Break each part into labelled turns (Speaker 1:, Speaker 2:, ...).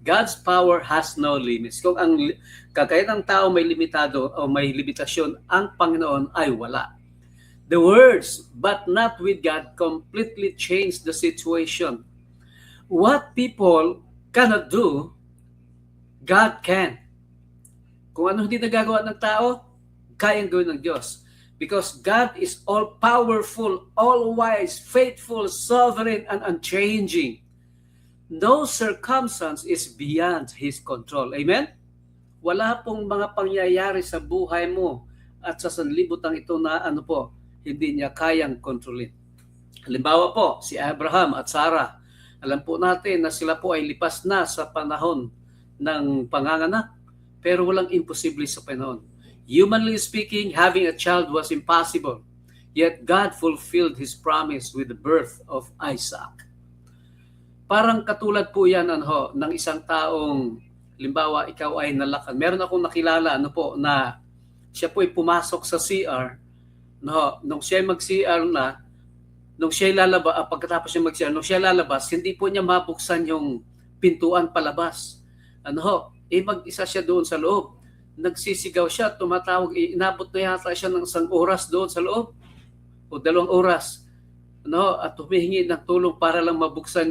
Speaker 1: God's power has no limits. Kung ang kagaya ng tao may limitado o may limitasyon, ang Panginoon ay wala. The words, but not with God, completely change the situation. What people cannot do, God can. Kung ano hindi nagagawa ng tao, kayang gawin ng Diyos. Because God is all-powerful, all-wise, faithful, sovereign, and unchanging. No circumstance is beyond His control. Amen? Wala pong mga pangyayari sa buhay mo at sa sanlibutan ito na hindi niya kayang kontrolin. Halimbawa po, si Abraham at Sarah. Alam po natin na sila po ay lipas na sa panahon ng panganganak, pero walang imposible sa panahon. Humanly speaking, having a child was impossible. Yet God fulfilled His promise with the birth of Isaac. Parang katulad po yan ng isang taong, limbawa, ikaw ay nalakan. Meron akong nakilala na siya po ay pumasok sa CR. Nung siya mag-CR na, nung siya lalabas, pagkatapos niya mag-CR, nung siya lalabas, hindi po niya mabuksan yung pintuan palabas. Mag-isa siya doon sa loob. Nagsisigaw siya, tumatawag, inabot na yata siya ng 1 oras doon sa loob o 2 oras. At humihingi ng tulong para lang mabuksan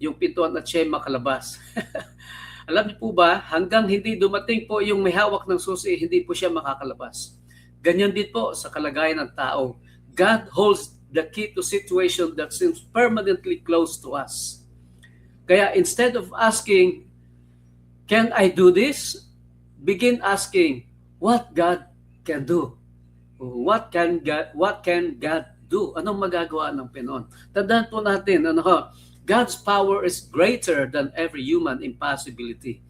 Speaker 1: yung pintuan at siya makalabas. Alam niyo po ba, hanggang hindi dumating po yung may hawak ng susi, hindi po siya makakalabas. Ganyan din po sa kalagayan ng tao. God holds the key to situation that seems permanently close to us. Kaya instead of asking, can I do this? Begin asking, what God can do? What can God do? Anong magagawa ng Panginoon? Tandaan po natin, God's power is greater than every human impossibility.